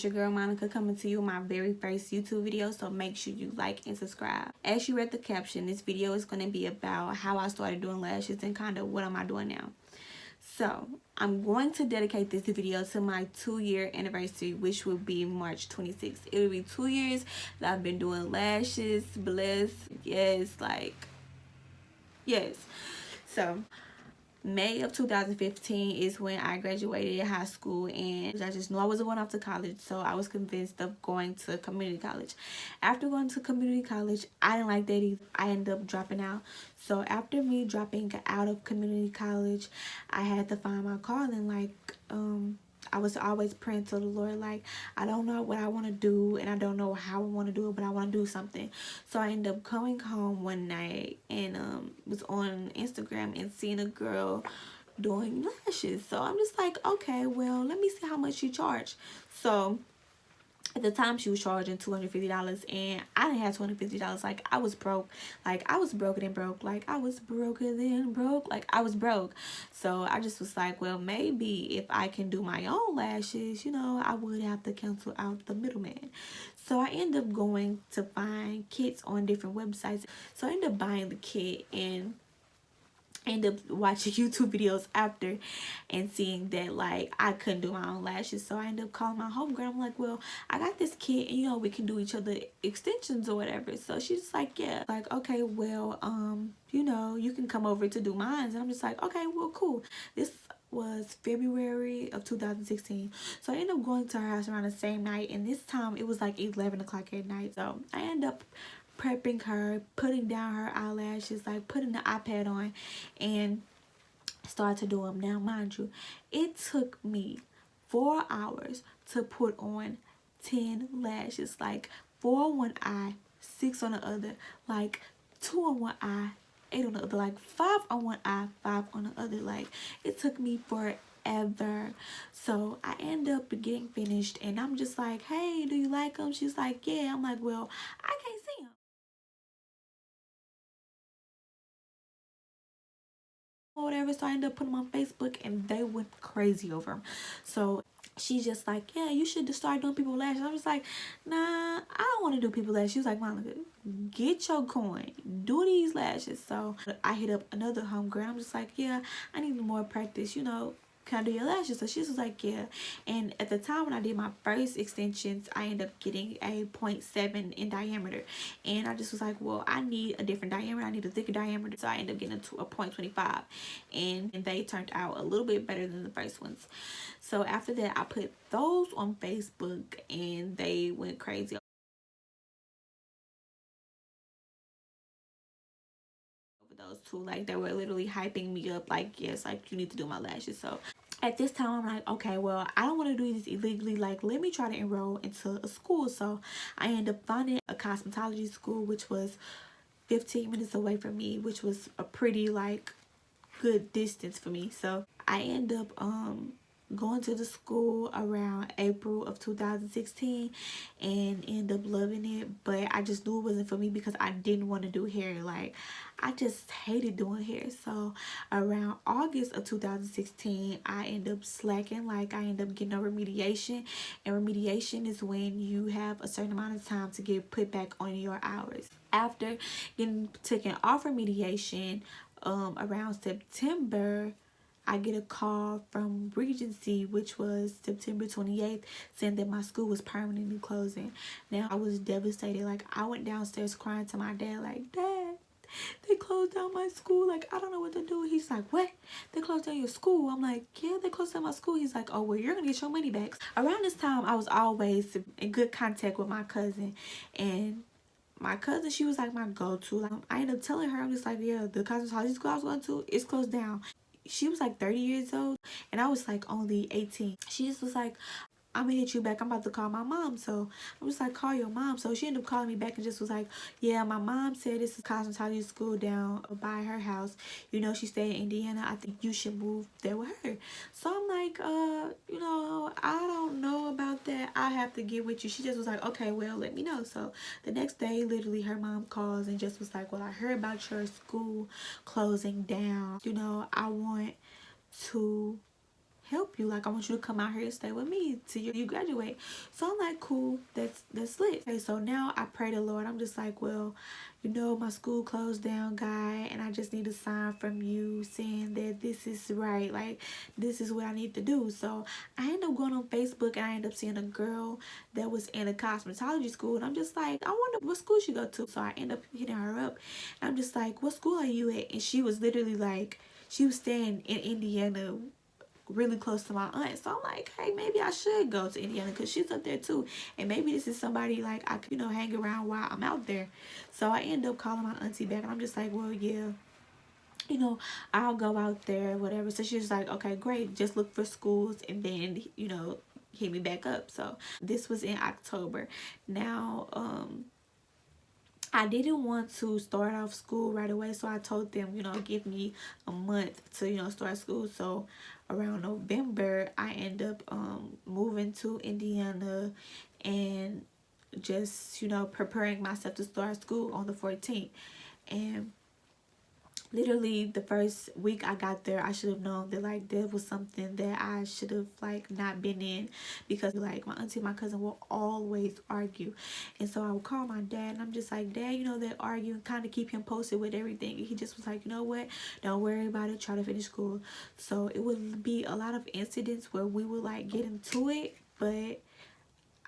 your girl Monica coming to you my very first YouTube video, so make sure you like and subscribe. As you read the caption, this video is going to be about how I started doing lashes and kind of what am I doing now. So I'm going to dedicate this video to my 2-year anniversary, which will be March 26th. It will be 2 years that I've been doing lashes. Bless. Yes, like, yes. So May of 2015 is when I graduated high school, and I just knew I wasn't going off to college, so I was convinced of going to community college. After going to community college, I didn't like that either. I ended up dropping out. So after me dropping out of community college, I had to find my calling. Like, I was always praying to the Lord, like, I don't know what I want to do and I don't know how I want to do it, but I want to do something. So I ended up coming home one night and was on Instagram and seeing a girl doing lashes. So I'm just like, okay, well, let me see how much she charge. So at the time she was charging $250, and I didn't have $250. Like, I was broke. Like, I was broker than broke. Like, I was broker than broke. Like, I was broke. So I just was like, well, maybe if I can do my own lashes, you know, I would have to cancel out the middleman. So I ended up going to find kits on different websites. So I ended up buying the kit and end up watching YouTube videos after and seeing that, like, I couldn't do my own lashes. So I ended up calling my homegirl. I'm like, well, I got this kit and, you know, we can do each other extensions or whatever. So she's like, yeah. Like, okay, well, you know, you can come over to do mine. And I'm just like, okay, well, cool. This was February of 2016. So I ended up going to her house around the same night, and this time it was like 11 o'clock at night. So I ended up prepping her, putting down her eyelashes, like putting the iPad on, and started to do them. Now, mind you, it took me 4 hours to put on 10 lashes, like 4 on one eye, 6 on the other, like 2 on one eye, 8 on the other, like 5 on one eye, 5 on the other. Like, it took me forever. So I end up getting finished, and I'm just like, hey, do you like them? She's like, yeah. I'm like, well, I can't see them or whatever. So I ended up putting them on Facebook, and they went crazy over them. So she's just like, yeah, you should just start doing people lashes. I was like, nah, I don't want to do people lashes. She was like, Monica, get your coin, do these lashes. So I hit up another homegirl. I'm just like, yeah, I need more practice, you know, can I do your lashes? So she was like, yeah. And at the time when I did my first extensions, I ended up getting a 0.7 in diameter, and I just was like, well, I need a different diameter, I need a thicker diameter. So I ended up getting a 0.25, and they turned out a little bit better than the first ones. So after that, I put those on Facebook, and they went crazy over those two. Like, they were literally hyping me up, like, yes, like, you need to do my lashes. So at this time, I'm like, okay, well, I don't want to do this illegally. Like, let me try to enroll into a school. So I ended up finding a cosmetology school, which was 15 minutes away from me, which was a pretty, like, good distance for me. So I end up going to the school around April of 2016 and end up loving it. But I just knew it wasn't for me because I didn't want to do hair. Like, I just hated doing hair. So around August of 2016, I end up slacking. Like, I end up getting a remediation, and remediation is when you have a certain amount of time to get put back on your hours. After getting taken off remediation, around September, I get a call from Regency, which was September 28th, saying that my school was permanently closing. Now, I was devastated. Like, I went downstairs crying to my dad, like, Dad, they closed down my school. Like, I don't know what to do. He's like, what? They closed down your school? I'm like, yeah, they closed down my school. He's like, oh, well, you're going to get your money back. Around this time, I was always in good contact with my cousin, and my cousin, she was like my go-to. Like, I ended up telling her, I'm just like, yeah, the cosmetology school I was going to, it's closed down. She was like 30 years old, and I was like only 18. She just was like, I'm gonna hit you back. I'm about to call my mom. So I'm just like, call your mom. So she ended up calling me back and just was like, yeah, my mom said this is cosmetology school down by her house. You know, she stayed in Indiana. I think you should move there with her. So I'm like, you know, I don't know about that. I have to get with you. She just was like, okay, well, let me know. So the next day, literally, her mom calls and just was like, well, I heard about your school closing down. You know, I want to help you. Like, I want you to come out here and stay with me till you graduate. So I'm like, cool, that's lit. Okay, so now I pray to Lord. I'm just like, well, you know, my school closed down, guy, and I just need a sign from you saying that this is right. Like, this is what I need to do. So I end up going on Facebook, and I end up seeing a girl that was in a cosmetology school, and I'm just like, I wonder what school she go to. So I end up hitting her up, and I'm just like, what school are you at? And she was literally like, she was staying in Indiana, really close to my aunt. So I'm like, hey, maybe I should go to Indiana because she's up there too, and maybe this is somebody like I could, you know, hang around while I'm out there. So I end up calling my auntie back, and I'm just like, well, yeah, you know, I'll go out there, whatever. So she was like, okay, great, just look for schools and then, you know, hit me back up. So this was in October. Now I didn't want to start off school right away, so I told them, you know, give me a month to, you know, start school. So around November, I end up moving to Indiana and just, you know, preparing myself to start school on the 14th. And literally the first week I got there, I should have known that like there was something that I should have like not been in, because like my auntie and my cousin will always argue. And so I would call my dad, and I'm just like, Dad, you know, they're arguing, kind of keep him posted with everything. And he just was like, you know what, don't worry about it, try to finish school. So it would be a lot of incidents where we would like get into it, but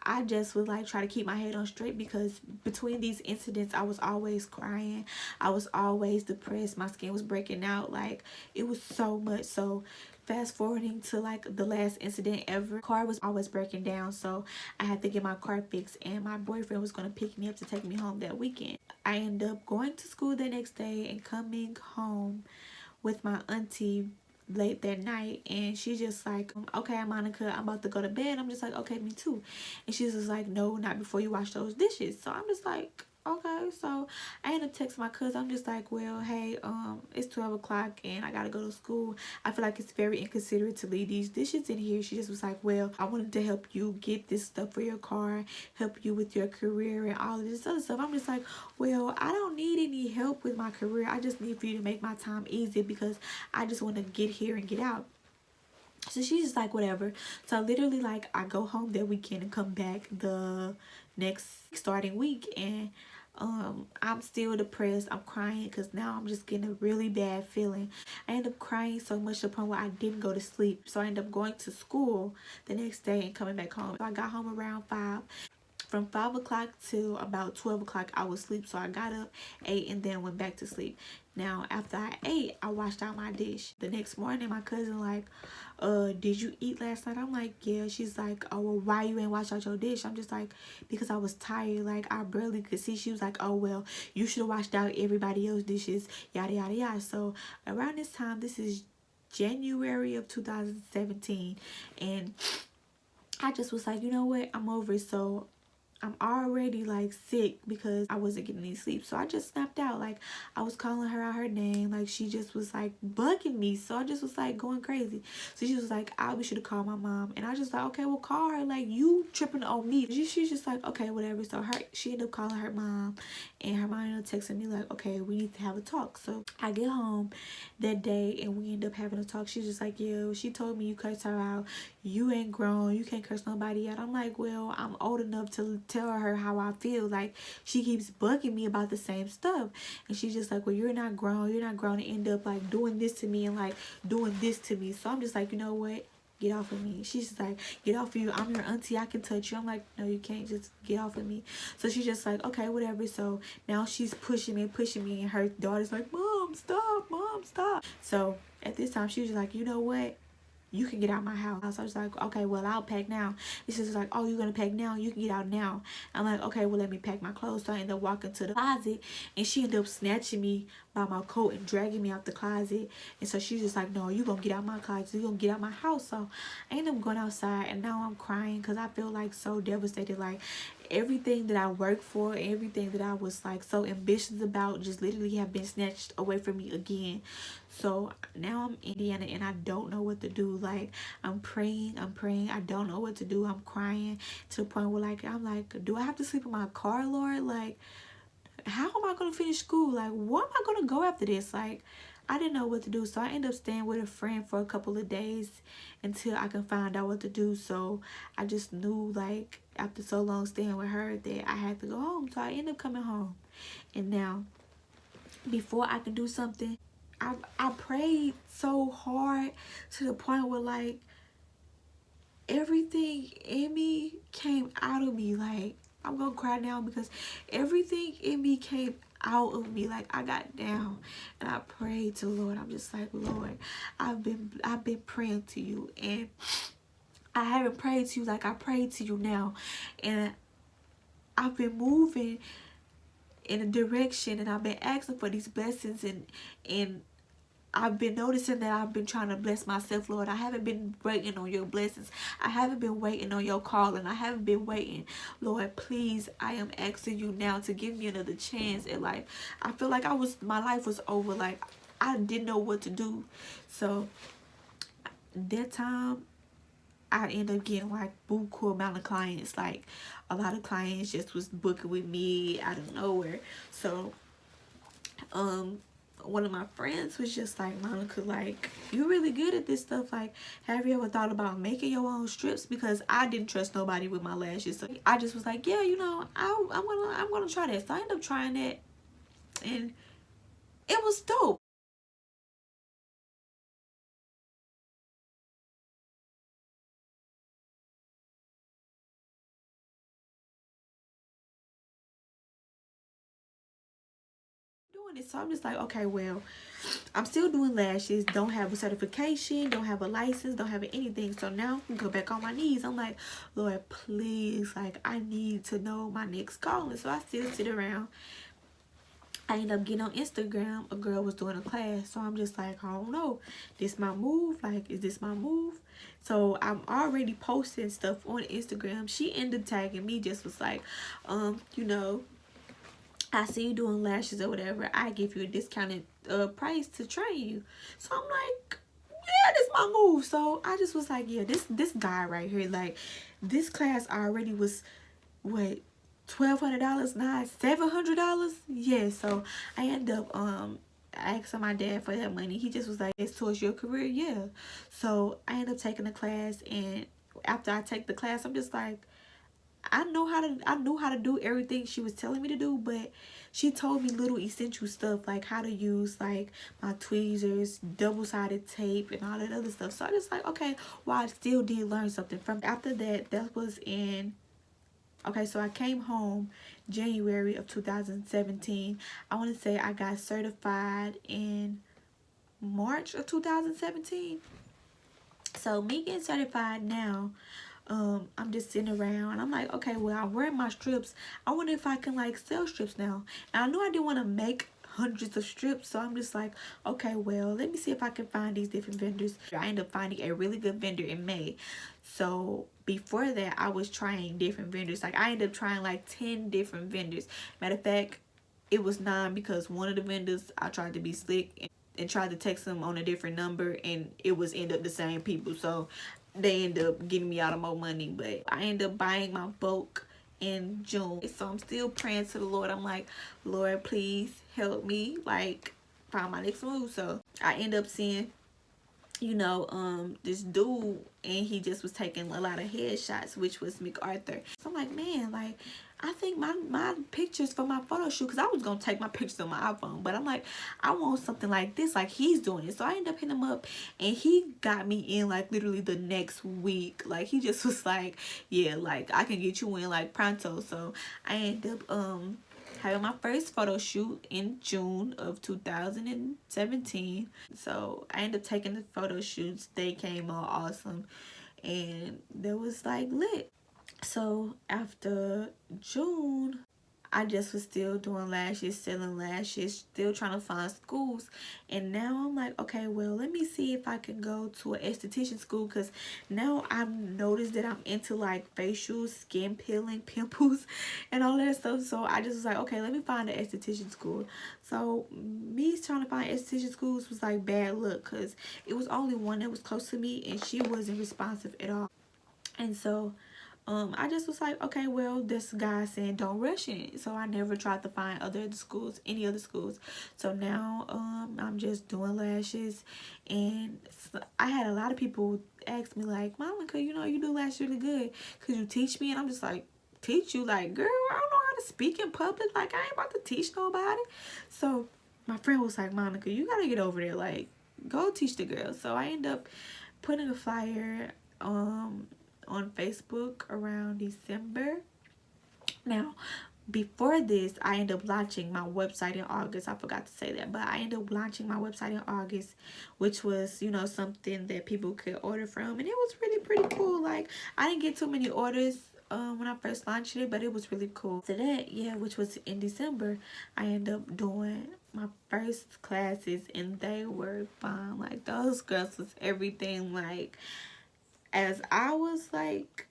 I just would like try to keep my head on straight, because between these incidents I was always crying, I was always depressed, my skin was breaking out, like it was so much. So fast forwarding to like the last incident ever, car was always breaking down, so I had to get my car fixed, and my boyfriend was going to pick me up to take me home that weekend. I ended up going to school the next day and coming home with my auntie late that night, and she's just like, okay, Monica, I'm about to go to bed. I'm just like, okay, me too. And she's just like, no, not before you wash those dishes. So I'm just like, okay. So I end up texting my cousin. I'm just like, well, hey, it's 12 o'clock and I gotta go to school. I feel like it's very inconsiderate to leave these dishes in here. She just was like, well, I wanted to help you get this stuff for your car, help you with your career and all of this other stuff. I'm just like, well, I don't need any help with my career. I just need for you to make my time easy, because I just want to get here and get out. So she's just like, whatever. So literally, like, I go home that weekend and come back the next starting week, and I'm still depressed. I'm crying because now I'm just getting a really bad feeling. I end up crying so much to the point where I didn't go to sleep. So I end up going to school the next day and coming back home. So I got home around 5. From 5 o'clock to about 12 o'clock, I was asleep. So I got up, ate, and then went back to sleep. Now, after I ate, I washed out my dish. The next morning, my cousin like, did you eat last night? I'm like, yeah. She's like, oh, well, why you ain't wash out your dish? I'm just like, because I was tired. Like, I barely could see. She was like, oh, well, you should have washed out everybody else's dishes, yada, yada, yada. So around this time, this is January of 2017. And I just was like, you know what? I'm over it. So I'm already like sick because I wasn't getting any sleep. So I just snapped out. Like, I was calling her out her name. Like, she just was like bugging me. So I just was like going crazy. So she was like, I should have called my mom. And I just like, okay, well, call her. Like, you tripping on me. She's just like, okay, whatever. So she ended up calling her mom. And her mom ended up texting me like, okay, we need to have a talk. So I get home that day and we end up having a talk. She's just like, yo, she told me you cursed her out. You ain't grown. You can't curse nobody out. I'm like, well, I'm old enough to tell her how I feel. Like, she keeps bugging me about the same stuff. And she's just like, well, you're not grown. You're not grown to end up like doing this to me and like doing this to me. So I'm just like, you know what? Get off of me. She's just like, get off of you. I'm your auntie. I can touch you. I'm like, no, you can't. Just get off of me. So she's just like, okay, whatever. So now she's pushing me. And her daughter's like, Mom, stop. Mom, stop. So at this time, she was just like, you know what? You can get out my house. I was like, okay, well, I'll pack now. This is like, oh, you're gonna pack now? You can get out now. I'm like, okay, well, let me pack my clothes. So I ended up walking to the closet, and she ended up snatching me by my coat and dragging me out the closet. And so she's just like, no, you gonna get out my closet. You gonna get out my house. So I ended up going outside, and now I'm crying because I feel like so devastated. Like, everything that I worked for, everything that I was like so ambitious about, just literally have been snatched away from me again. So now I'm in Indiana and I don't know what to do. Like, I'm praying, I don't know what to do. I'm crying to the point where like, I'm like, do I have to sleep in my car, Lord? Like, how am I gonna finish school? Like, where am I gonna go after this? Like, I didn't know what to do, so I ended up staying with a friend for a couple of days until I can find out what to do. So I just knew, like, after so long staying with her, that I had to go home. So I ended up coming home. And now, before I can do something, I prayed so hard to the point where, like, everything in me came out of me. Like, I'm gonna cry now because everything in me came out of me. Like, I got down and I prayed to the Lord. I'm just like, Lord, I've been praying to you, and I haven't prayed to you like I prayed to you now, and I've been moving in a direction, and I've been asking for these blessings, and I've been noticing that I've been trying to bless myself, Lord. I haven't been waiting on your blessings. I haven't been waiting on your calling. I haven't been waiting. Lord, please, I am asking you now to give me another chance in life. I feel like my life was over. Like, I didn't know what to do. So that time, I ended up getting like buku amount of clients. Like, a lot of clients just was booking with me out of nowhere. So one of my friends was just like, Monica, like, you're really good at this stuff. Like, have you ever thought about making your own strips? Because I didn't trust nobody with my lashes. So I just was like, yeah, you know, I'm gonna try that. So I ended up trying that, and it was dope. Doing it. So I'm just like, okay, well, I'm still doing lashes, don't have a certification, don't have a license, don't have anything. So now I go back on my knees. I'm like, Lord, please, like, I need to know my next calling. So I still sit around. I ended up getting on Instagram. A girl was doing a class. So I'm just like, I don't know. This my move? Like, is this my move? So I'm already posting stuff on Instagram. She ended up tagging me, just was like, you know, I see you doing lashes or whatever. I give you a discounted price to train you. So I'm like, yeah, this my move. So I just was like, yeah, this guy right here, like, this class already was what, $1,200, not $700. Yeah. So I end up asking my dad for that money. He just was like, it's towards your career. Yeah. So I ended up taking the class, and after I take the class, I'm just like, I knew how to do everything she was telling me to do, but she told me little essential stuff, like how to use, like, my tweezers, double-sided tape, and all that other stuff. So I just like, okay, well, I still did learn something from. After that was in, okay, so I came home January of 2017. I want to say I got certified in March of 2017. So me getting certified now, I'm just sitting around. I'm like, okay, well, I'm wearing my strips. I wonder if I can, like, sell strips now. And I knew I didn't want to make hundreds of strips, so I'm just like, okay, well, let me see if I can find these different vendors. I ended up finding a really good vendor in May. So before that, I was trying different vendors. Like, I ended up trying like 10 different vendors. Matter of fact, it was 9 because one of the vendors, I tried to be slick and tried to text them on a different number, and it was end up the same people. So they end up getting me out of more money. But I end up buying my bulk in June. So I'm still praying to the Lord. I'm like, Lord, please help me, like, find my next move. So I end up seeing, you know, this dude, and he just was taking a lot of headshots, which was MacArthur. So I'm like, man, like, I think my pictures for my photo shoot, because I was gonna take my pictures on my iPhone, but I'm like, I want something like this, like he's doing it. So I ended up hitting him up, and he got me in like literally the next week. Like, he just was like, yeah, like, I can get you in like pronto. So I ended up having my first photo shoot in June of 2017. So I ended up taking the photo shoots. They came out awesome, and they was like lit. So after June, I just was still doing lashes, selling lashes, still trying to find schools. And now I'm like, okay, well, let me see if I can go to an esthetician school, because now I've noticed that I'm into like facial, skin peeling, pimples, and all that stuff. So I just was like, okay, let me find an esthetician school. So me trying to find esthetician schools was like bad luck, because it was only one that was close to me, and she wasn't responsive at all. And so I just was like, okay, well, this guy saying don't rush it, so I never tried to find any other schools. So now I'm just doing lashes. And I had a lot of people ask me like, Monica, you know, you do lashes really good, could you teach me? And I'm just like, teach you? Like, girl, I don't know how to speak in public, like, I ain't about to teach nobody. So my friend was like, Monica, you gotta get over there, like, go teach the girls. So I end up putting a flyer on Facebook around December. Now, before this, I ended up launching my website in August. I forgot to say that, but I ended up launching my website in August, which was, you know, something that people could order from, and it was really pretty cool. Like, I didn't get too many orders when I first launched it, but it was really cool. So that, yeah, which was in December, I ended up doing my first classes, and they were fun. Like, those girls was everything. Like, as I was like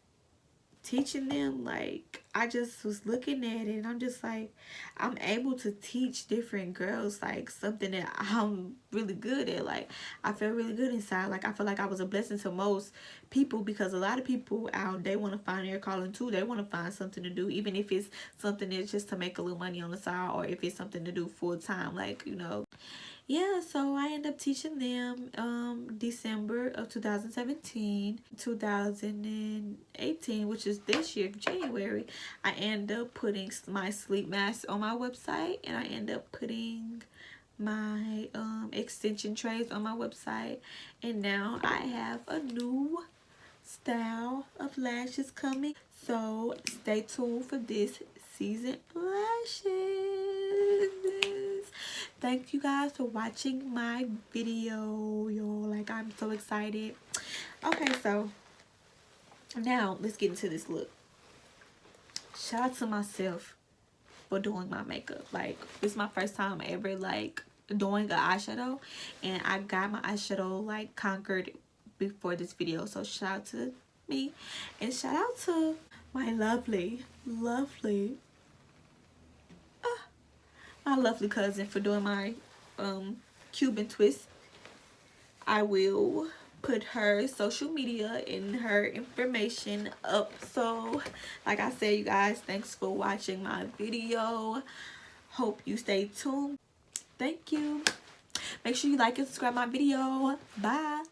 teaching them, like, I just was looking at it and I'm just like, I'm able to teach different girls like something that I'm really good at. Like, I feel really good inside. Like, I feel like I was a blessing to most people, because a lot of people out, they want to find their calling too. They want to find something to do, even if it's something that's just to make a little money on the side, or if it's something to do full time, like, you know. Yeah, so I ended up teaching them December of 2017. 2018, which is this year, January, I ended up putting my sleep mask on my website, and I ended up putting my extension trays on my website, and now I have a new style of lashes coming, so stay tuned for this season lashes. Thank you guys for watching my video, y'all. Like, I'm so excited. Okay, so now let's get into this look. Shout out to myself for doing my makeup. Like, this is my first time ever like doing an eyeshadow, and I got my eyeshadow like conquered before this video. So shout out to me, and shout out to my lovely my lovely cousin for doing my Cuban twist. I will put her social media and her information up. So like I said, you guys, thanks for watching my video. Hope you stay tuned. Thank you. Make sure you like and subscribe my video. Bye.